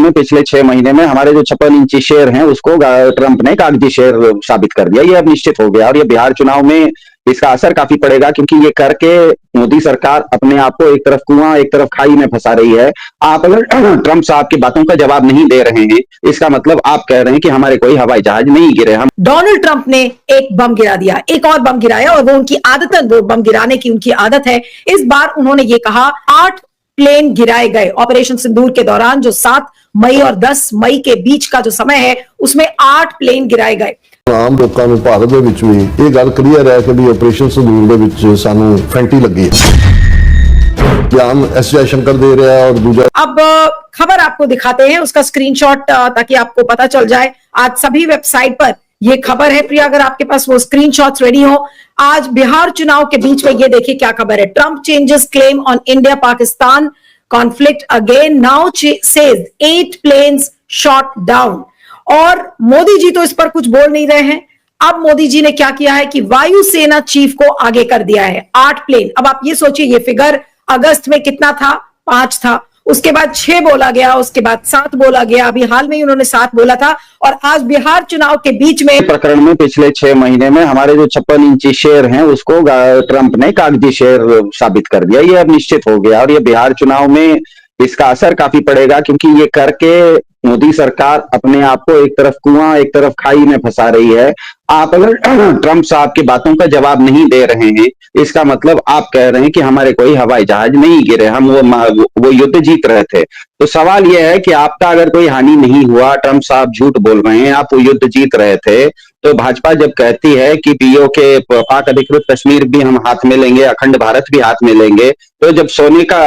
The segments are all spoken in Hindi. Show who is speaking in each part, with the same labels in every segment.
Speaker 1: में पिछले 6 महीने में हमारे जो 56 इंची शेयर हैं उसको ट्रंप ने कागजी शेयर साबित कर दिया। ये अब निश्चित हो गया और ये बिहार चुनाव में इसका असर काफी पड़ेगा, क्योंकि ये करके मोदी सरकार अपने आप को एक तरफ कुआं एक तरफ खाई में फंसा रही है। आप अगर ट्रंप साहब की बातों का जवाब नहीं दे रहे हैं, इसका मतलब आप कह रहे हैं कि हमारे कोई हवाई जहाज नहीं गिरे। हम
Speaker 2: डोनाल्ड ट्रंप ने एक बम गिरा दिया, एक और बम गिराया, और वो उनकी आदत है, वो बम गिराने की उनकी आदत है। इस बार उन्होंने ये कहा 8 प्लेन गिराए गए ऑपरेशन सिंदूर के दौरान, जो 7 मई और 10 मई के बीच का जो समय है उसमें 8 प्लेन गिराए गए।
Speaker 3: ਆਮ ਲੋਕਾਂ ਨੂੰ ਭਾਰਤ ਦੇ ਵਿੱਚ ਵੀ ਇਹ ਗੱਲ ਕਲੀਅਰ ਹੈ ਕਿ ਵੀ ਆਪਰੇਸ਼ਨ ਸੰਦੂਰ ਦੇ ਵਿੱਚ ਸਾਨੂੰ ਫੈਂਟੀ ਲੱਗੀ ਹੈ। ਧਿਆਨ ਐਸ ਜयशंकर दे रहा है और दूसरा
Speaker 2: अब खबर आपको दिखाते हैं, उसका स्क्रीनशॉट ताकि आपको पता चल जाए। आज सभी वेबसाइट पर ये खबर है। प्रिया, अगर आपके पास वो स्क्रीनशॉट्स रेडी हो, आज बिहार चुनाव के बीच में ये देखिए क्या खबर है। Trump changes claim on India Pakistan conflict again, now says 8 planes shot down. और मोदी जी तो इस पर कुछ बोल नहीं रहे हैं। अब मोदी जी ने क्या किया है कि वायुसेना चीफ को आगे कर दिया है। 8 प्लेन। अब आप ये सोचिए, ये फिगर अगस्त में कितना था? 5 था, उसके बाद 6 बोला गया, उसके बाद 7 बोला गया, अभी हाल में ही उन्होंने 7 बोला था। और आज बिहार चुनाव के बीच में
Speaker 1: प्रकरण में पिछले 6 महीने में हमारे जो 56 इंची शेयर हैं उसको ट्रंप ने कागजी शेयर साबित कर दिया। ये अब निश्चित हो गया और ये बिहार चुनाव में इसका असर काफी पड़ेगा, क्योंकि ये करके मोदी सरकार अपने आप को एक तरफ कुआं एक तरफ खाई में फंसा रही है। आप अगर ट्रंप साहब की बातों का जवाब नहीं दे रहे हैं, इसका मतलब आप कह रहे हैं कि हमारे कोई हवाई जहाज नहीं गिरे, हम वो युद्ध जीत रहे थे। तो सवाल यह है कि आपका अगर कोई हानि नहीं हुआ, ट्रंप साहब झूठ बोल रहे हैं, आप वो युद्ध जीत रहे थे, तो भाजपा जब कहती है कि पीओके पाक अधिकृत कश्मीर भी हम हाथ में लेंगे, अखंड भारत भी हाथ में लेंगे, तो जब सोने का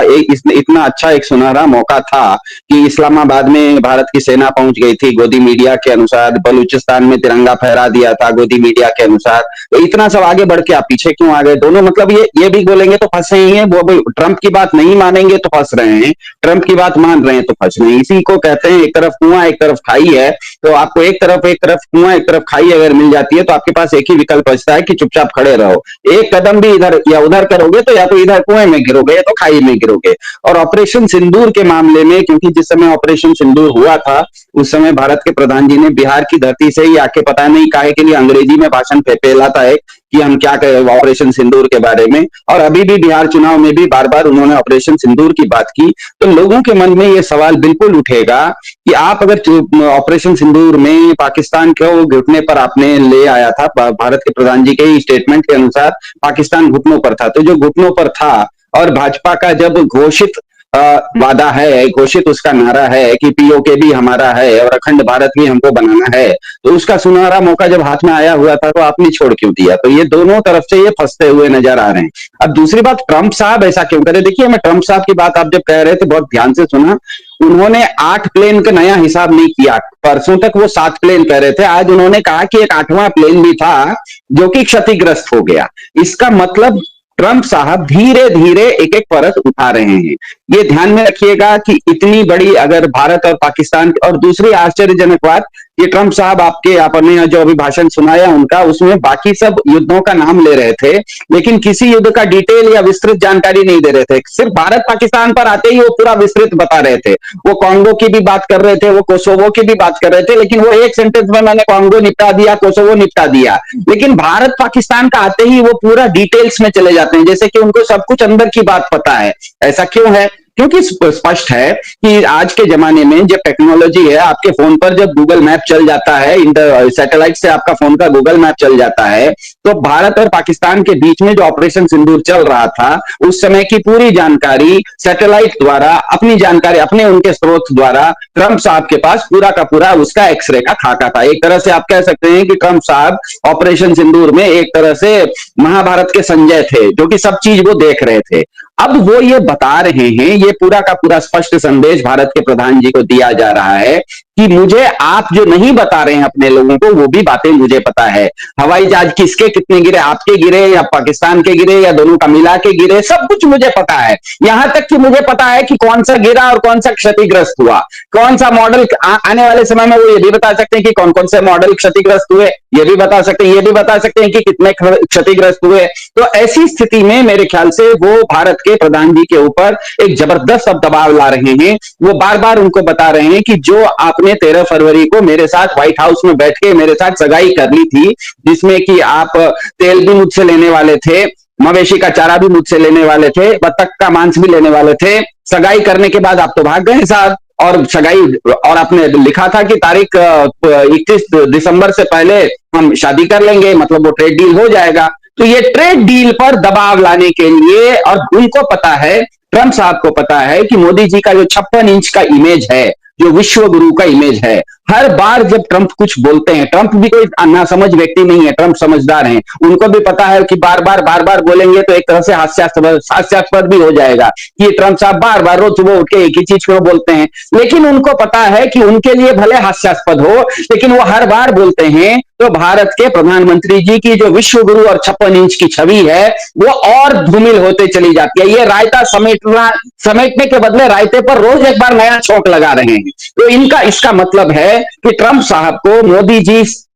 Speaker 1: इतना अच्छा एक सुनहरा मौका था कि इस्लामाबाद में भारत की सेना पहुंच गई थी, गोदी मीडिया के अनुसार बलूचिस्तान में तिरंगा फहरा दिया था गोदी मीडिया के अनुसार, तो इतना सब आगे बढ़ के आप पीछे क्यों आ गए? दोनों मतलब ये भी बोलेंगे तो फंसे ही हैं, वो ट्रंप की बात नहीं मानेंगे तो फंस रहे हैं, ट्रंप की बात मान रहे हैं तो फंस रहे हैं। इसी को कहते हैं एक तरफ कुआं एक तरफ खाई है। तो आपको एक तरफ कुआं एक तरफ खाई अगर मिल जाती है तो आपके पास एक ही विकल्प बचता है कि चुपचाप खड़े रहो। एक कदम भी इधर या उधर करोगे तो या तो इधर कुएं में गिरोगे या तो खाई में गिरोगे। और ऑपरेशन सिंदूर के मामले में, क्योंकि जिस समय ऑपरेशन सिंदूर हुआ था उस समय भारत के प्रधान जी ने बिहार की धरती से ही आके पता नहीं काहे के लिए अंग्रेजी में भाषण फैलाता है कि हम क्या कहें ऑपरेशन सिंदूर के बारे में, और अभी भी बिहार चुनाव में भी बार बार उन्होंने ऑपरेशन सिंदूर की बात की। तो लोगों के मन में यह सवाल बिल्कुल उठेगा कि आप अगर ऑपरेशन सिंदूर में पाकिस्तान को घुटने पर आपने ले आया था, भारत के प्रधान जी के स्टेटमेंट के अनुसार पाकिस्तान घुटनों पर था, तो जो घुटनों पर था और भाजपा का जब घोषित वादा है, घोषित उसका नारा है कि पीओके भी हमारा है और अखंड भारत भी हमको बनाना है, तो उसका सुनहरा मौका जब हाथ में आया हुआ था तो आपने छोड़ क्यों दिया? तो ये दोनों तरफ से ये फंसते हुए नजर आ रहे हैं। अब दूसरी बात, ट्रंप साहब ऐसा क्यों करे? देखिए, मैं ट्रंप साहब की बात आप जब कह रहे थे बहुत ध्यान से सुना। उन्होंने 8 प्लेन का नया हिसाब नहीं किया। परसों तक वो 7 प्लेन कह रहे थे, आज उन्होंने कहा कि एक 8वां प्लेन भी था जो कि क्षतिग्रस्त हो गया। इसका मतलब ट्रंप साहब धीरे धीरे एक एक परत उठा रहे हैं। ये ध्यान में रखिएगा कि इतनी बड़ी अगर भारत और पाकिस्तान, और दूसरी आश्चर्यजनक बात, ये ट्रंप साहब आपने जो अभी भाषण सुनाया उनका, उसमें बाकी सब युद्धों का नाम ले रहे थे लेकिन किसी युद्ध का डिटेल या विस्तृत जानकारी नहीं दे रहे थे। सिर्फ भारत पाकिस्तान पर आते ही वो पूरा विस्तृत बता रहे थे। वो कॉन्गो की भी बात कर रहे थे, वो कोसोवो की भी बात कर रहे थे, लेकिन वो एक सेंटेंस में मैंने कॉन्गो निपटा दिया, कोसोवो निपटा दिया। लेकिन भारत पाकिस्तान का आते ही वो पूरा डिटेल्स में चले जाते हैं, जैसे कि उनको सब कुछ अंदर की बात पता है। ऐसा क्यों है? क्योंकि स्पष्ट है कि आज के जमाने में जब टेक्नोलॉजी है, आपके फोन पर जब गूगल मैप चल जाता है, सैटेलाइट से आपका फोन का गूगल मैप चल जाता है, तो भारत और पाकिस्तान के बीच में जो ऑपरेशन सिंदूर चल रहा था उस समय की पूरी जानकारी सैटेलाइट द्वारा, अपनी जानकारी अपने उनके स्रोत द्वारा ट्रंप साहब के पास पूरा का पूरा उसका एक्सरे का खाका था। एक तरह से आप कह सकते हैं कि ट्रंप साहब ऑपरेशन सिंदूर में एक तरह से महाभारत के संजय थे, जो कि सब चीज वो देख रहे थे। अब वो ये बता रहे हैं, ये पूरा का पूरा स्पष्ट संदेश भारत के प्रधान जी को दिया जा रहा है कि मुझे आप जो नहीं बता रहे हैं अपने लोगों को वो भी बातें मुझे पता है। हवाई जहाज किसके कितने गिरे, आपके गिरे या पाकिस्तान के गिरे या दोनों का मिला के गिरे, सब कुछ मुझे पता है। यहां तक कि मुझे पता है कि कौन सा गिरा और कौन सा क्षतिग्रस्त हुआ, कौन सा मॉडल आने वाले समय में वो ये भी बता सकते हैं कि कौन कौन से मॉडल क्षतिग्रस्त हुए, ये भी बता सकते हैं, ये भी बता सकते हैं कि कितने क्षतिग्रस्त हुए। तो ऐसी स्थिति में मेरे ख्याल से वो भारत के प्रधान जी के ऊपर एक जबरदस्त अब दबाव ला रहे हैं। वो बार बार उनको बता रहे हैं कि जो आपने 13 फरवरी को मेरे साथ व्हाइट हाउस में बैठ के मेरे साथ सगाई कर ली थी, जिसमें कि आप तेल भी मुझसे लेने वाले थे, मवेशी का चारा भी मुझसे लेने वाले थे, बतख का मांस भी लेने वाले थे, सगाई करने के बाद आप तो भाग गए साहब। और सगाई, और आपने लिखा था कि तारीख 31 दिसंबर से पहले हम शादी कर लेंगे, मतलब वो ट्रेड डील हो जाएगा। तो ये ट्रेड डील पर दबाव लाने के लिए, और उनको पता है, ट्रंप साहब को पता है कि मोदी जी का जो 56 इंच का इमेज है, जो विश्व गुरु का इमेज है, हर बार जब ट्रंप कुछ बोलते हैं, ट्रंप भी कोई नासमझ व्यक्ति नहीं है, ट्रंप समझदार हैं, उनको भी पता है कि बार बार बोलेंगे तो एक तरह से हास्यास्पद भी हो जाएगा कि ट्रंप साहब बार बार रोज सुबह उठ के एक ही चीज क्यों बोलते हैं। लेकिन उनको पता है कि उनके लिए भले हास्यास्पद हो, लेकिन वो हर बार बोलते हैं तो भारत के प्रधानमंत्री जी की जो विश्व गुरु और 56 इंच की छवि है वो और धूमिल होते चली जाती है। ये रायता समेटने के बदले रायते पर रोज एक बार नया छोंक लगा रहे हैं। तो इनका इसका मतलब है कि ट्रंप साहब को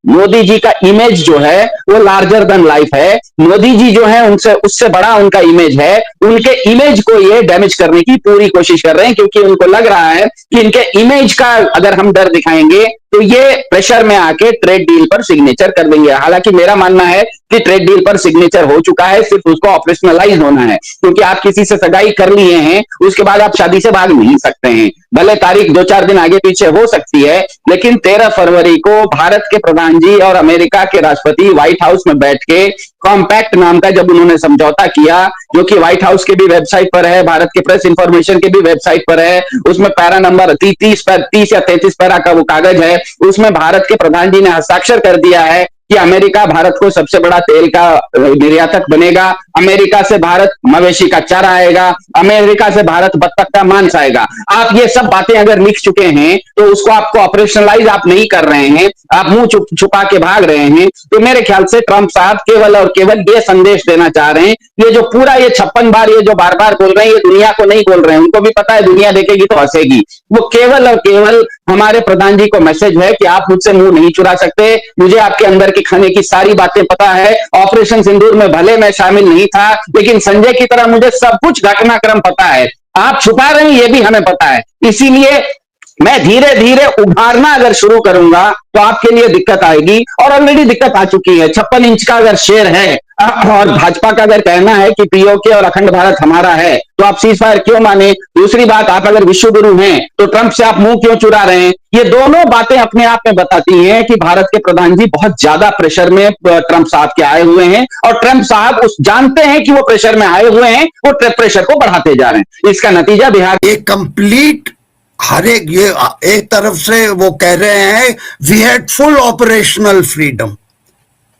Speaker 1: मोदी जी का इमेज जो है वो लार्जर देन लाइफ है। मोदी जी जो है उनसे उससे बड़ा उनका इमेज है। उनके इमेज को ये डैमेज करने की पूरी कोशिश कर रहे हैं, क्योंकि उनको लग रहा है कि इनके इमेज का अगर हम डर दिखाएंगे तो ये प्रेशर में आके ट्रेड डील पर सिग्नेचर कर देंगे। हालांकि मेरा मानना है कि ट्रेड डील पर सिग्नेचर हो चुका है, सिर्फ उसको ऑपरेशनलाइज होना है, क्योंकि आप किसी से सगाई कर लिए हैं, उसके बाद आप शादी से भाग नहीं सकते हैं। भले तारीख 2-4 दिन आगे पीछे हो सकती है, लेकिन 13 फरवरी को भारत के प्रधान जी और अमेरिका के राष्ट्रपति व्हाइट हाउस में बैठ के कॉम्पैक्ट नाम का जब उन्होंने समझौता किया, जो कि व्हाइट हाउस के भी वेबसाइट पर है, भारत के प्रेस इंफॉर्मेशन के भी वेबसाइट पर है, उसमें पैरा नंबर 30 या 33 पैरा का वो कागज है, उसमें भारत के प्रधान जी ने हस्ताक्षर कर दिया है कि अमेरिका भारत को सबसे बड़ा तेल का निर्यातक बनेगा, अमेरिका से भारत मवेशी का चारा आएगा, अमेरिका से भारत बत्तख का मांस आएगा। आप ये सब बातें अगर लिख चुके हैं तो उसको आपको ऑपरेशनलाइज आप नहीं कर रहे हैं, आप मुंह छुपा के भाग रहे हैं। तो मेरे ख्याल से ट्रंप साहब केवल और केवल ये संदेश देना चाह रहे हैं, ये जो पूरा ये 56 बार ये जो बार बार बोल रहे हैं, ये दुनिया को नहीं बोल रहे हैं, उनको भी पता है दुनिया देखेगी तो हंसेगी। वो केवल और केवल हमारे प्रधान जी को मैसेज है कि आप मुझसे मुंह नहीं चुरा सकते, मुझे आपके अंदर के खाने की सारी बातें पता है। ऑपरेशन सिंदूर में भले मैं शामिल नहीं था, लेकिन संजय की तरह मुझे सब कुछ घटनाक्रम पता है। आप छुपा रहे हैं ये भी हमें पता है, इसीलिए मैं धीरे धीरे उभारना अगर शुरू करूंगा तो आपके लिए दिक्कत आएगी, और ऑलरेडी दिक्कत आ चुकी है। 56 इंच का अगर शेर है और भाजपा का अगर कहना है कि पीओके और अखंड भारत हमारा है, तो आप सीज फायर क्यों माने? दूसरी बात, आप अगर विश्व गुरु हैं तो ट्रंप से आप मुंह क्यों चुरा रहे हैं? ये दोनों बातें अपने आप में बताती हैं कि भारत के प्रधान जी बहुत ज्यादा प्रेशर में ट्रंप साहब के आए हुए हैं, और ट्रंप साहब जानते हैं कि वो प्रेशर में आए हुए हैं, वो प्रेशर को बढ़ाते जा रहे हैं। इसका नतीजा बिहार
Speaker 4: एक कंप्लीट हर एक, ये एक तरफ से वो कह रहे हैं we had full operational freedom,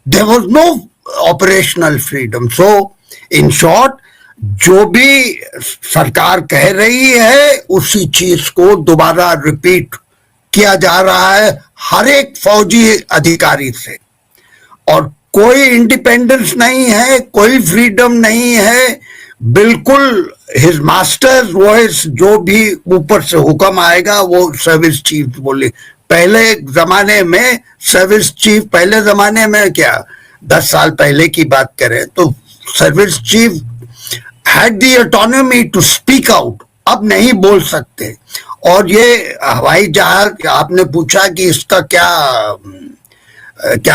Speaker 4: there was no operational freedom. So in short, जो भी सरकार कह रही है उसी चीज को दोबारा रिपीट किया जा रहा है हर एक फौजी अधिकारी से, और कोई इंडिपेंडेंस नहीं है, कोई फ्रीडम नहीं है, बिल्कुल हिज मास्टर्स वॉइस, जो भी ऊपर से हुक्म आएगा वो सर्विस चीफ बोले। पहले जमाने में सर्विस चीफ, पहले जमाने में क्या 10 साल पहले की बात करें तो service chief had the autonomy to speak out, अब नहीं बोल सकते। और ये हवाई जहाज, आपने पूछा कि इसका क्या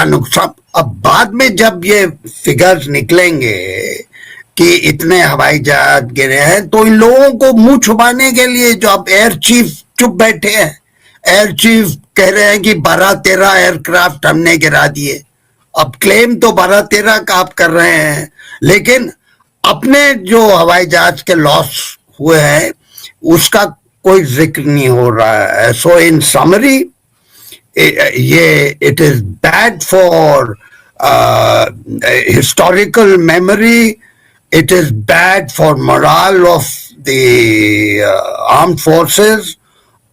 Speaker 4: नुकसान, अब बाद में जब ये फिगर्स निकलेंगे कि इतने हवाई जहाज गिरे हैं, तो इन लोगों को मुंह छुपाने के लिए जो अब एयर चीफ चुप बैठे हैं, एयर चीफ कह रहे हैं कि 12-13 एयरक्राफ्ट हमने गिरा दिए। अब क्लेम तो 12-13 का आप कर रहे हैं, लेकिन अपने जो हवाई जहाज के लॉस हुए हैं उसका कोई जिक्र नहीं हो रहा है। सो इन समरी, ये it is bad for historical memory, it is bad for morale of the armed forces,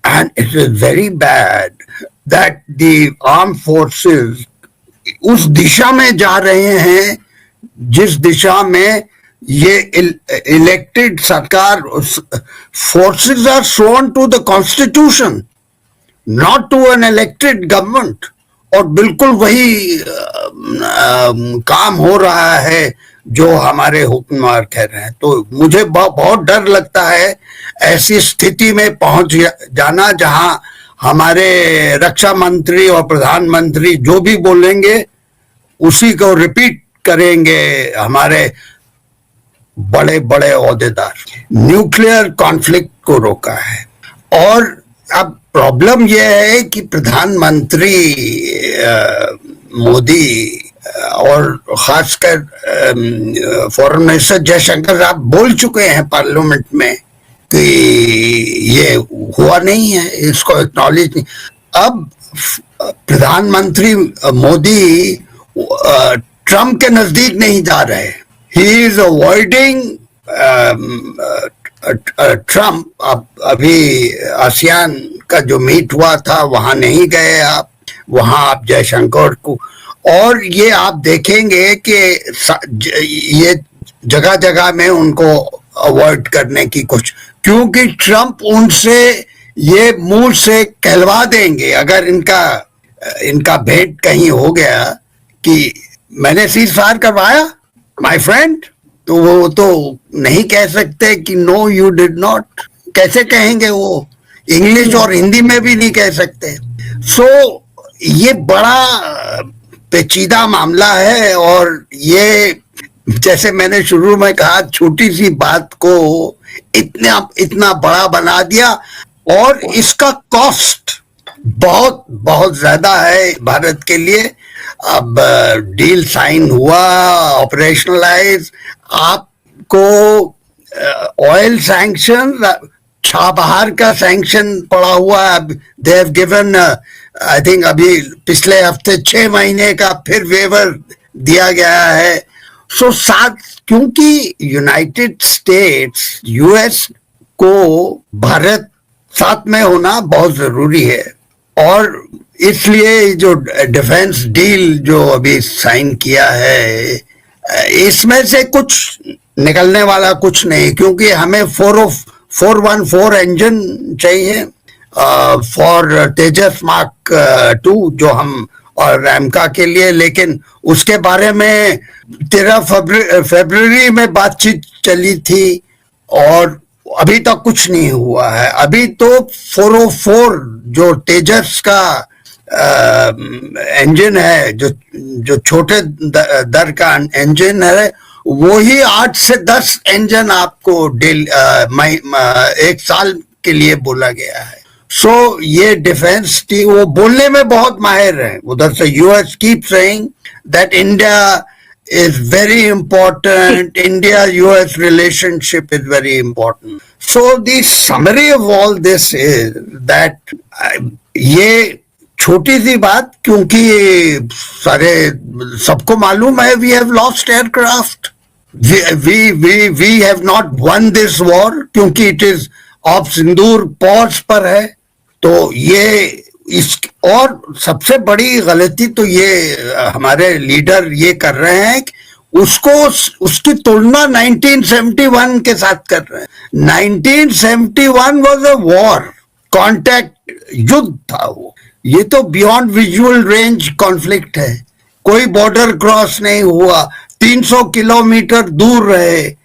Speaker 4: And it is very bad that the armed forces उस दिशा में जा रहे हैं जिस दिशा में ये इलेक्टेड सरकार, forces are sworn to the constitution, not to an elected government. और बिल्कुल वही काम हो रहा है जो हमारे हुक्मरान कह रहे हैं. तो मुझे बहुत डर लगता है ऐसी स्थिति में पहुंच जाना जहां हमारे रक्षा मंत्री और प्रधानमंत्री जो भी बोलेंगे उसी को रिपीट करेंगे हमारे बड़े बड़े ओहदेदार. न्यूक्लियर कॉन्फ्लिक्ट को रोका है. और अब प्रॉब्लम यह है कि प्रधानमंत्री मोदी और खासकर फॉरेन मिनिस्टर जयशंकर साहब बोल चुके हैं पार्लियामेंट में कि ये हुआ नहीं है, इसको एक्नॉलेज नहीं. अब प्रधानमंत्री मोदी ट्रम्प के नजदीक नहीं जा रहे. He is avoiding Trump. अभी आसियान का जो मीट हुआ था वहां नहीं गए आप, वहां आप जयशंकर को, और ये आप देखेंगे कि ये जगह जगह में उनको अवॉइड करने की कोशिश, क्योंकि ट्रम्प उनसे ये मुंह से कहलवा देंगे अगर इनका भेंट कहीं हो गया कि मैंने सीज फायर करवाया माय फ्रेंड, तो वो तो नहीं कह सकते कि नो यू डिड नॉट. कैसे कहेंगे वो? इंग्लिश और हिंदी में भी नहीं कह सकते. सो ये बड़ा पेचीदा मामला है. और ये जैसे मैंने शुरू में कहा, छोटी सी बात को इतना बड़ा बना दिया. और इसका कॉस्ट बहुत बहुत ज्यादा है भारत के लिए. अब डील साइन हुआ, ऑपरेशनलाइज, आपको ऑयल सैंक्शन, छाबहार का सैंक्शन पड़ा हुआ है. They have given I think अभी पिछले हफ्ते 6 महीने का फिर वेवर दिया गया है. सो साथ, क्योंकि यूनाइटेड स्टेट्स यूएस को भारत साथ में होना बहुत जरूरी है. और इसलिए जो डिफेंस डील जो अभी साइन किया है, इसमें से कुछ निकलने वाला कुछ नहीं, क्योंकि हमें 414 इंजन चाहिए फॉर तेजस मार्क 2 जो हम, और रैमका के लिए. लेकिन उसके बारे में 13 फरवरी में बातचीत चली थी और अभी तक कुछ नहीं हुआ है. अभी तो 404 जो तेजस का इंजन है, जो छोटे दर का इंजन है, वो ही 8 से 10 इंजन आपको एक साल के लिए बोला गया है. सो ये डिफेंस टीम वो बोलने में बहुत माहिर है. उधर से US keep saying that India is very important. India-US relationship is very important. So the summary of all this is that ये छोटी सी बात, क्योंकि सबको मालूम है we have lost aircraft. We have not won this war, क्योंकि it is of Sindoor pause पर है. तो ये और सबसे बड़ी गलती तो ये हमारे लीडर ये कर रहे हैं कि उसकी तुलना 1971 के साथ कर रहे हैं. 1971 वाज अ वॉर, कॉन्टैक्ट युद्ध था वो. ये तो बियॉन्ड विजुअल रेंज कॉन्फ्लिक्ट है. कोई बॉर्डर क्रॉस नहीं हुआ, 300 किलोमीटर दूर रहे,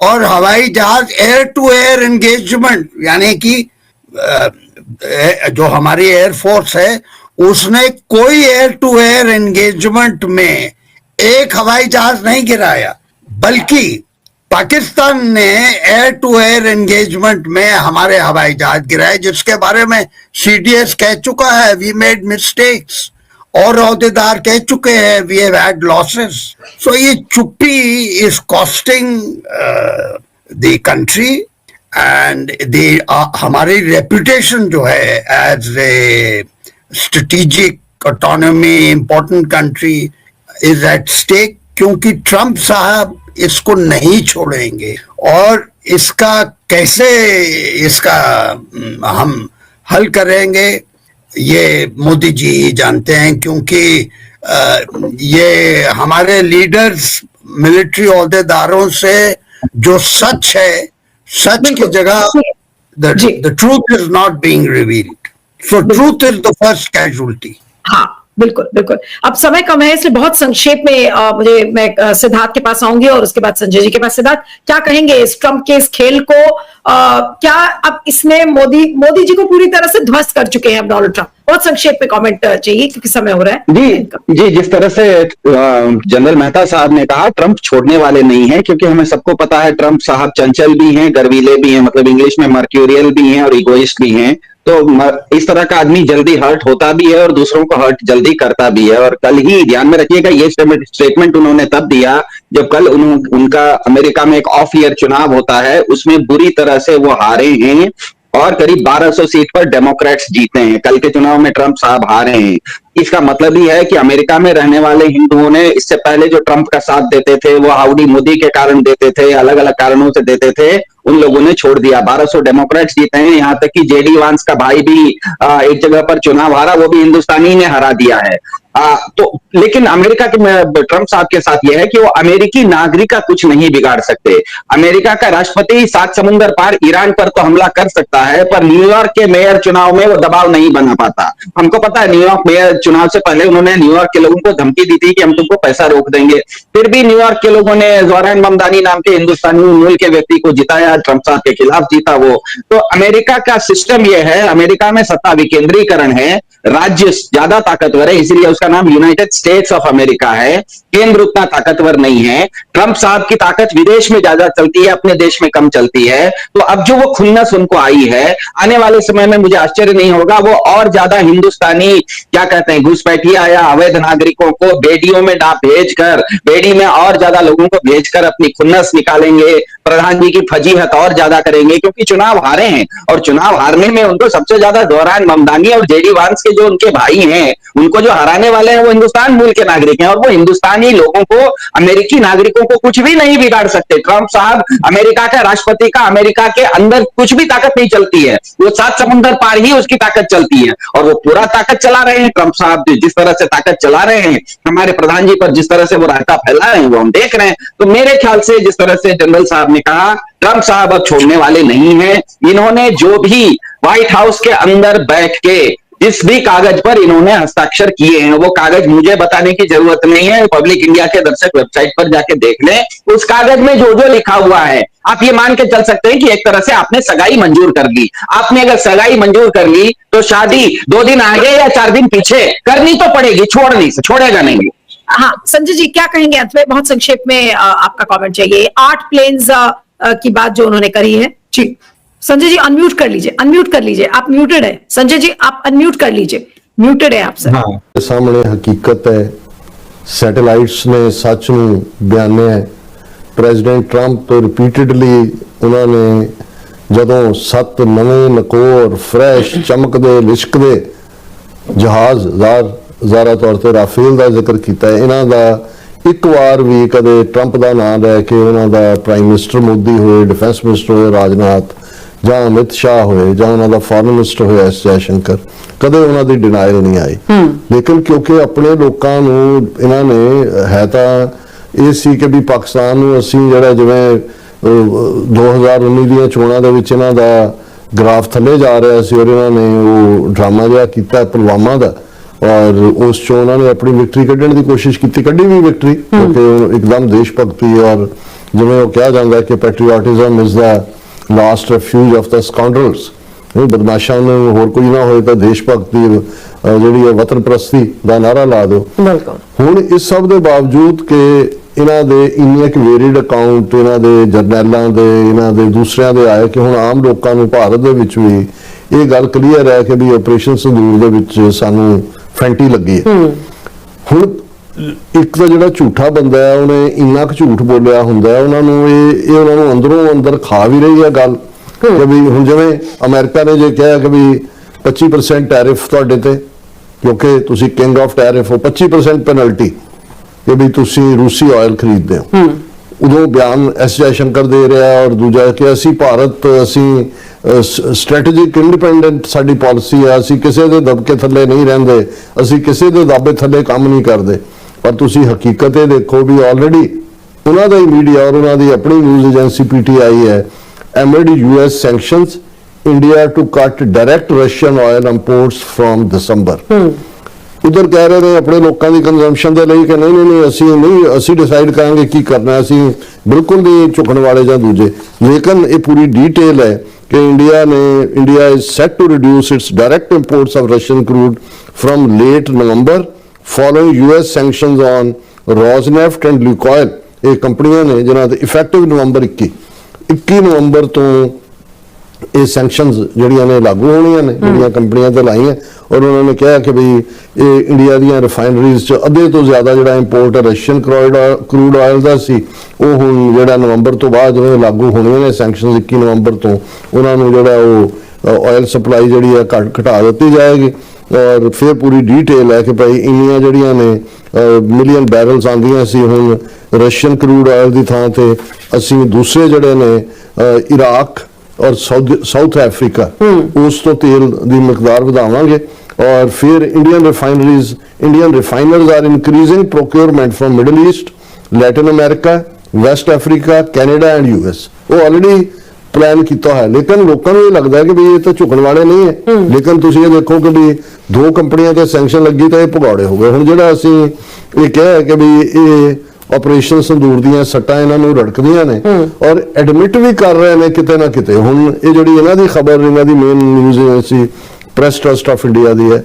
Speaker 4: और हवाई जहाज एयर टू एयर एंगेजमेंट, यानी कि जो हमारी एयरफोर्स है उसने कोई एयर टू एयर एंगेजमेंट में एक हवाई जहाज नहीं गिराया, बल्कि पाकिस्तान ने एयर टू एयर एंगेजमेंट में हमारे हवाई जहाज गिराए, जिसके बारे में सीडीएस कह चुका है वी मेड मिस्टेक्स, और ओहदेदार कह चुके हैं we have had losses. So ये चुप्पी is costing the country and हमारी रेपुटेशन जो है as a strategic autonomy important country is at stake, क्योंकि ट्रम्प साहब इसको नहीं छोड़ेंगे. और इसका कैसे हम हल करेंगे ये मोदी जी ही जानते हैं, क्योंकि ये हमारे लीडर्स मिलिट्री ओहदेदारों से जो सच है, सच की जगह the truth is not being revealed. So truth is the first casualty.
Speaker 2: हाँ, बिल्कुल बिल्कुल। अब समय कम है, इसलिए बहुत संक्षेप में मैं सिद्धार्थ के पास आऊंगी और उसके बाद संजय जी के पास। सिद्धार्थ, क्या कहेंगे इस ट्रंप के इस खेल को? क्या अब इसमें मोदी जी को पूरी तरह से ध्वस्त कर चुके हैं अब डोनाल्ड ट्रंप? बहुत संक्षेप में कमेंट चाहिए क्योंकि समय हो रहा है।
Speaker 1: जी, जिस तरह से जनरल मेहता साहब ने कहा, ट्रंप छोड़ने वाले नहीं है, क्योंकि हमें सबको पता है ट्रंप साहब चंचल भी हैं, गर्वीले भी हैं, मतलब इंग्लिश में मर्क्यूरियल भी हैं और इगोइस्ट भी हैं। तो इस तरह का आदमी जल्दी हर्ट होता भी है और दूसरों को हर्ट जल्दी करता भी है। और कल ही ध्यान में रखिएगा, ये स्टेटमेंट उन्होंने तब दिया जब कल उनका अमेरिका में एक ऑफ ईयर चुनाव होता है, उसमें बुरी तरह से वो हारे हैं और करीब 1200 सीट पर डेमोक्रेट्स जीते हैं। कल के चुनाव में ट्रंप साहब हारे हैं। इसका मतलब ही है कि अमेरिका में रहने वाले हिंदुओं ने इससे पहले जो ट्रंप का साथ देते थे, वो हाउडी मोदी के कारण देते थे, अलग अलग कारणों से देते थे, उन लोगों ने छोड़ दिया। 1200 डेमोक्रेट्स जीते हैं, यहां तक कि जेडी वांस का भाई भी एक जगह पर चुनाव हारा, वो भी हिंदुस्तानी ने हरा दिया है। तो लेकिन अमेरिका के ट्रंप साहब के साथ यह है कि वो अमेरिकी नागरिक का कुछ नहीं बिगाड़ सकते। अमेरिका का राष्ट्रपति 7 समुंदर पार ईरान पर तो हमला कर सकता है, पर न्यूयॉर्क के मेयर चुनाव में वो दबाव नहीं बना पाता। हमको पता है, न्यूयॉर्क मेयर चुनाव से पहले उन्होंने न्यूयॉर्क के लोगों को धमकी दी थी कि हम तुमको पैसा रोक देंगे, फिर भी न्यूयॉर्क के लोगों ने जोरान ममदानी नाम के हिंदुस्तानी मूल के व्यक्ति को जिताया, ट्रंप साहब के खिलाफ जीता वो। तो अमेरिका का सिस्टम यह है, अमेरिका में सत्ता विकेंद्रीकरण है, राज्य ज्यादा ताकतवर है, इसलिए उसका नाम यूनाइटेड स्टेट्स ऑफ अमेरिका है। केंद्र उतना ताकतवर नहीं है। ट्रंप साहब की ताकत विदेश में ज्यादा चलती है, अपने देश में कम चलती है। तो अब जो वो खुन्नस उनको आई है, आने वाले समय में मुझे आश्चर्य नहीं होगा वो और ज्यादा हिंदुस्तानी क्या कहते हैं घुसपैठिया या अवैध नागरिकों को बेड़ियों में भेजकर, बेड़ी में और ज्यादा लोगों को भेजकर अपनी खुन्नस निकालेंगे, प्रधान जी की फजीहत और ज्यादा करेंगे, क्योंकि चुनाव हारे हैं और चुनाव हारने में उनको सबसे ज्यादा जोरान ममदानी और जेडी वांस के जो उनके भाई हैं, उनको जो हराने वाले हैं वो हिंदुस्तान मूल के नागरिक हैं और वो हिंदुस्तानी लोगों को, अमेरिकी नागरिकों को कुछ भी नहीं बिगाड़ सकते। ट्रंप साहब अमेरिका का राष्ट्रपति का अमेरिका के अंदर कुछ भी ताकत नहीं चलती है, वो 7 समुंदर पार ही उसकी ताकत चलती है और वो पूरा ताकत चला रहे हैं। ट्रंप साहब जिस तरह से ताकत चला रहे हैं, हमारे प्रधान जी पर जिस तरह से वो रायता फैला रहे हैं, वो हम देख रहे हैं। तो मेरे ख्याल से जिस तरह से जनरल साहब ने कहा, ट्रंप साहब अब छोड़ने वाले नहीं हैं। इन्होंने जो भी व्हाइट हाउस के अंदर बैठ के जिस भी कागज पर इन्होंने हस्ताक्षर किए हैं, वो कागज मुझे बताने की जरूरत नहीं है, पब्लिक इंडिया के दर्शक वेबसाइट पर जाके देख लें। उस कागज में जो जो लिखा हुआ है, आप ये मान के चल सकते हैं कि एक तरह से आपने सगाई मंजूर कर ली। आपने अगर सगाई मंजूर कर ली तो शादी 2 दिन आगे या 4 दिन पीछे करनी तो पड़ेगी, छोड़ेगा नहीं।
Speaker 2: हाँ, संजय जी क्या कहेंगे अंत में? बहुत संक्षेप में आपका कमेंट चाहिए। 8 प्लेन्स की बात जो उन्होंने करी है। जी संजय जी अनम्यूट कर लीजिए, आप म्यूटेड है। संजय जी आप अनम्यूट कर लीजिए, म्यूटेड है आप सर।
Speaker 3: हाँ, सामने हकीकत है, सैटेलाइट्स ने सच ਨੂੰ ਬਿਆਨਿਆ ਹੈ। ਪ੍ਰੈਜ਼ੀਡੈਂਟ ਟਰੰਪ ਤੋਂ ਰਿਪੀਟਡਲੀ ਉਹਨਾਂ ਨੇ ਜਦੋਂ 7 ਨਵੇਂ ਨਕੋਰ ਫਰੈਸ਼ ਚਮਕਦੇ ਲਿਸ਼ਕਦੇ ਜਹਾਜ਼ ਜ਼ਾਰਾ ਤੌਰ ਤੇ ਰਾਫੇਲ ਦਾ ਜ਼ਿਕਰ ਕੀਤਾ ਹੈ। ਇਹਨਾਂ ਦਾ ਇੱਕ ਵਾਰ ਵੀ ਕਦੇ ਟਰੰਪ ਦਾ ਨਾਮ ਲੈ ਕੇ ਉਹਨਾਂ ਦਾ ਪ੍ਰਾਈਮ ਮਿਨਿਸਟਰ ਮੋਦੀ ਹੋਏ, ਡਿਫੈਂਸ ਮਿਨਿਸਟਰ ਹੋਏ ਰਾਜਨਾਥ ਜਾਂ ਅਮਿਤ ਸ਼ਾਹ ਹੋਏ ਜਾਂ ਉਹਨਾਂ ਦਾ ਫੋਰਨ ਮਿਨਿਸਟਰ ਹੋਇਆ ਐਸ ਜੈਸ਼ੰਕਰ, ਕਦੇ ਉਹਨਾਂ ਦੀ ਡਿਨਾਇਲ ਨਹੀਂ ਆਈ। ਲੇਕਿਨ ਕਿਉਂਕਿ ਆਪਣੇ ਲੋਕਾਂ ਨੂੰ ਇਹਨਾਂ ਨੇ ਹੈ ਤਾਂ ਇਹ ਸੀ ਕਿ ਵੀ ਪਾਕਿਸਤਾਨ ਨੂੰ ਅਸੀਂ ਜਿਹੜਾ ਜਿਵੇਂ 2019 ਦੀਆਂ ਚੋਣਾਂ ਦੇ ਵਿੱਚ ਇਹਨਾਂ ਦਾ ਗ੍ਰਾਫ ਥੱਲੇ ਜਾ ਰਿਹਾ ਸੀ ਔਰ ਇਹਨਾਂ ਨੇ ਉਹ ਡਰਾਮਾ ਜਿਹਾ ਕੀਤਾ ਪੁਲਵਾਮਾ ਦਾ और उस चो उन्होंने अपनी विक्ट्री कढ़ने की कोशिश की, कढ़ी भी विक्ट्री क्योंकि एकदम देश भक्ति और जिवें वो कहा जाता है कि patriotism is the last refuge of the scoundrels. बदमाशा ने होर कोई ना हो तो देश भक्ति जी वतन परस्ती का नारा ला दो। हुण इस सब के बावजूद कि इन्हां दे इन्ने क वेरिड अकाउंट इन्हां दे जरनैलों के इन्हां दे दूसरिਆਂ ਦੇ आए कि हुण आम लोगों को भारत दे विच भी ये गल क्लीयर है कि भी ऑपरेशन संदूर दे विच सानू फैंटी लगी है। हुण एक तो जिहड़ा झूठा बंदा है उन्हें इन्ना क झूठ बोलिया हुंदा है, उन्होंने ये उन्होंने अंदरों अंदर खा भी रही है गल कि भी हुण जिवें अमेरिका ने जो कहा कि भी 25% टैरिफ तुहाडे ते क्योंकि तुसीं किंग ऑफ टैरिफ हो, 25% पेनल्टी कि भी तुसीं रूसी ऑयल खरीदते हो। ਉਦੋਂ ਬਿਆਨ ਐਸ ਜੈਸ਼ੰਕਰ ਦੇ ਰਿਹਾ ਔਰ ਦੂਜਾ ਕਿ ਅਸੀਂ ਭਾਰਤ ਅਸੀਂ ਸਟ੍ਰੈਟੇਜਿਕ ਇੰਡੀਪੈਂਡੈਂਟ ਸਾਡੀ ਪਾਲਿਸੀ ਆ, ਅਸੀਂ ਕਿਸੇ ਦੇ ਦਬਕੇ ਥੱਲੇ ਨਹੀਂ ਰਹਿੰਦੇ, ਅਸੀਂ ਕਿਸੇ ਦੇ ਦਾਅਵੇ ਥੱਲੇ ਕੰਮ ਨਹੀਂ ਕਰਦੇ। ਪਰ ਤੁਸੀਂ ਹਕੀਕਤ ਇਹ ਦੇਖੋ ਵੀ ਆਲਰੇਡੀ ਉਹਨਾਂ ਦਾ ਹੀ ਮੀਡੀਆ ਔਰ ਉਹਨਾਂ ਦੀ ਆਪਣੀ ਨਿਊਜ਼ ਏਜੰਸੀ PTI ਹੈ, amid US sanctions India to cut direct Russian oil imports from December। ਉਧਰ ਕਹਿ ਰਹੇ ਨੇ ਆਪਣੇ ਲੋਕਾਂ ਦੀ ਕੰਜ਼ੰਪਸ਼ਨ ਦੇ ਲਈ ਕਿ ਨਹੀਂ ਅਸੀਂ ਡਿਸਾਈਡ ਕਰਾਂਗੇ ਕੀ ਕਰਨਾ, ਅਸੀਂ ਬਿਲਕੁਲ ਨਹੀਂ ਝੁਕਣ ਵਾਲੇ ਜਾਂ ਦੂਜੇ। ਲੇਕਿਨ ਇਹ ਪੂਰੀ ਡੀਟੇਲ ਹੈ ਕਿ India is set to reduce its direct imports of Russian crude from late November following US sanctions on Rosneft and Lukoil। ਇਹ ਕੰਪਨੀਆਂ ਨੇ ਜਿਨ੍ਹਾਂ ਦੇ ਇਫੈਕਟਿਵ ਨਵੰਬਰ 21 ਨਵੰਬਰ ਤੋਂ ਇਹ ਸੈਂਕਸ਼ਨਸ ਜਿਹੜੀਆਂ ਨੇ ਲਾਗੂ ਹੋਣੀਆਂ ਨੇ, ਜਿਹੜੀਆਂ ਕੰਪਨੀਆਂ ਤੇ ਲਾਈਆਂ। ਔਰ ਉਹਨਾਂ ਨੇ ਕਿਹਾ ਕਿ ਵੀ ਇਹ ਇੰਡੀਆ ਦੀਆਂ ਰਿਫਾਈਨਰੀਜ਼ 'ਚ ਅੱਧੇ ਤੋਂ ਜ਼ਿਆਦਾ ਜਿਹੜਾ ਇੰਪੋਰਟ ਰਸ਼ੀਅਨ ਕਰੂਡ ਆਇਲ ਦਾ ਸੀ ਉਹ ਹੁਣ ਜਿਹੜਾ ਨਵੰਬਰ ਤੋਂ ਬਾਅਦ ਜਿਹੜੇ ਲਾਗੂ ਹੋਣੀਆਂ ਨੇ ਸੈਂਕਸ਼ਨਸ 21 ਨਵੰਬਰ ਤੋਂ, ਉਹਨਾਂ ਨੂੰ ਜਿਹੜਾ ਉਹ ਆਇਲ ਸਪਲਾਈ ਜਿਹੜੀ ਹੈ ਘਟਾ ਦਿੱਤੀ ਜਾਏਗੀ। ਔਰ ਫਿਰ ਪੂਰੀ ਡੀਟੇਲ ਹੈ ਕਿ ਭਾਈ ਇੰਨੀਆਂ ਜਿਹੜੀਆਂ ਨੇ ਮਿਲੀਅਨ ਬੈਰਲਸ ਆਉਂਦੀਆਂ ਸੀ, ਹੁਣ ਰਸ਼ੀਅਨ ਕਰੂਡ ਆਇਲ ਦੀ ਥਾਂ ਤੇ ਅਸੀਂ ਦੂਸਰੇ ਜਿਹੜੇ ਨੇ ਇਰਾਕ ਔਰ ਸਾਊਥ ਅਫਰੀਕਾ ਉਸ ਤੋਂ ਤੇਲ ਦੀ ਮਿਕਦਾਰ ਵਧਾਵਾਂਗੇ। ਔਰ ਫਿਰ Indian refiners are increasing procurement from Middle East, Latin America, West Africa, Canada and US। ਉਹ ਆਲਰੇਡੀ ਪਲਾਨ ਕੀਤਾ ਹੈ। ਲੇਕਿਨ ਲੋਕਾਂ ਨੂੰ ਇਹ ਲੱਗਦਾ ਹੈ ਕਿ ਵੀ ਇਹ ਤਾਂ ਝੁਕਣ ਵਾਲੇ ਨਹੀਂ ਹੈ। ਲੇਕਿਨ ਤੁਸੀਂ ਇਹ ਦੇਖੋ ਕਿ ਵੀ 2 ਕੰਪਨੀਆਂ ਤੇ ਸੈਂਕਸ਼ਨ ਲੱਗੀ ਤਾਂ ਇਹ ਭਗੌੜੇ ਹੋ ਗਏ। ਹੁਣ ਜਿਹੜਾ ਅਸੀਂ ਇਹ ਕਿਹਾ ਕਿ ਵੀ ਇਹ ਆਪਰੇਸ਼ਨ ਸੰਦੂਰ ਦੀਆਂ ਸੱਟਾਂ ਇਹਨਾਂ ਨੂੰ ਰੜਕਦੀਆਂ ਨੇ ਔਰ ਐਡਮਿਟ ਵੀ ਕਰ ਰਹੇ ਨੇ ਕਿਤੇ ਨਾ ਕਿਤੇ। ਹੁਣ ਇਹ ਜਿਹੜੀ ਇਹਨਾਂ ਦੀ ਖਬਰ, ਇਹਨਾਂ ਦੀ main news agency press trust of India ਦੀ ਹੈ,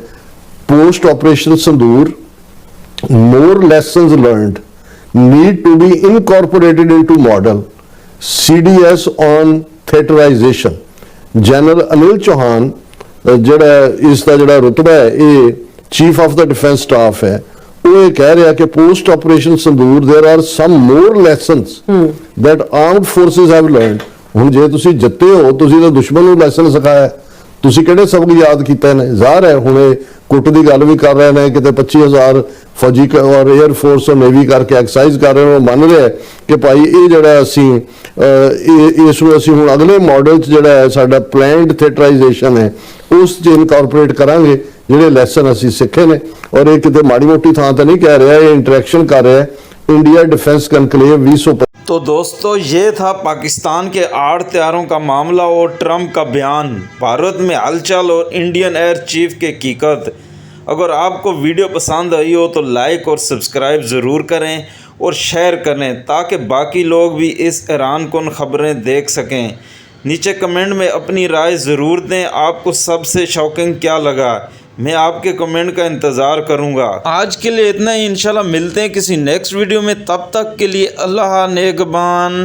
Speaker 3: post operation ਸੰਦੂਰ more lessons learned need to be incorporated into model CDS on theaterization। General Anil Chauhan ਜਿਹੜਾ ਇਸ ਦਾ ਜਿਹੜਾ ਰੁਤਬਾ ਹੈ ਇਹ chief of the defence staff ਹੈ, ਉਹ ਇਹ ਕਹਿ ਰਿਹਾ ਕਿ post operation Sindoor there are some more lessons that armed forces have learned। ਹੁਣ ਜੇ ਤੁਸੀਂ ਜਿੱਤੇ ਹੋ, ਤੁਸੀਂ ਤਾਂ ਦੁਸ਼ਮਣ ਨੂੰ ਲੈਸਨ ਸਿਖਾਇਆ, ਤੁਸੀਂ ਕਿਹੜੇ ਸਬਕ ਯਾਦ ਕੀਤੇ ਨੇ? ਜ਼ਾਹਰ ਹੈ ਹੁਣ ਇਹ ਕੁੱਟ ਦੀ ਗੱਲ ਵੀ ਕਰ ਰਹੇ ਨੇ, ਕਿਤੇ 25,000 ਫੌਜੀ ਔਰ 에ਅਰ ਫੋਰਸ ਔਰ ਨੇਵੀ ਕਰਕੇ ਐਕਸਰਸਾਈਜ਼ ਕਰ ਰਹੇ ਨੇ। ਉਹ ਮੰਨ ਰਿਹਾ ਕਿ ਭਾਈ ਇਹ ਜਿਹੜਾ ਅਸੀਂ ਇਸ ਨੂੰ ਅਸੀਂ ਹੁਣ ਅਗਲੇ ਮਾਡਲ 'ਚ ਜਿਹੜਾ ਹੈ ਸਾਡਾ ਪਲੈਨਡ ਥੀਏਟਰਾਈਜੇਸ਼ਨ ਹੈ ਉਸ 'ਚ ਇਨਕਾਰਪੋਰੇਟ ਕਰਾਂਗੇ ਜਿਹੜੇ ਲੈਸਨ ਅਸੀਂ ਸਿੱਖੇ ਨੇ। ਔਰ ਇਹ ਕਿਤੇ ਮਾੜੀ ਮੋਟੀ ਥਾਂ ਤਾਂ ਨਹੀਂ ਕਹਿ ਰਿਹਾ, ਇਹ इंटरेक्शन कर रहा है इंडिया डिफेंस कनक्लेव 20।
Speaker 5: तो दोस्तों ये था पाकिस्तान के आड़तियारों का मामला और ट्रंप का बयान, भारत में हलचल और इंडियन एयर चीफ के हकीकत। अगर आपको वीडियो पसंद आई हो तो लाइक और सब्सक्राइब ज़रूर करें और शेयर करें ताकि बाकी लोग भी इस हैरान कुन ख़बरें देख सकें। नीचे कमेंट में अपनी राय ज़रूर दें, आपको सबसे शॉकिंग क्या लगा। मैं आपके कमेंट का इंतज़ार करूंगा। आज के लिए इतना ही, इंशाल्लाह मिलते हैं किसी नेक्स्ट वीडियो में। तब तक के लिए अल्लाह नेगबान।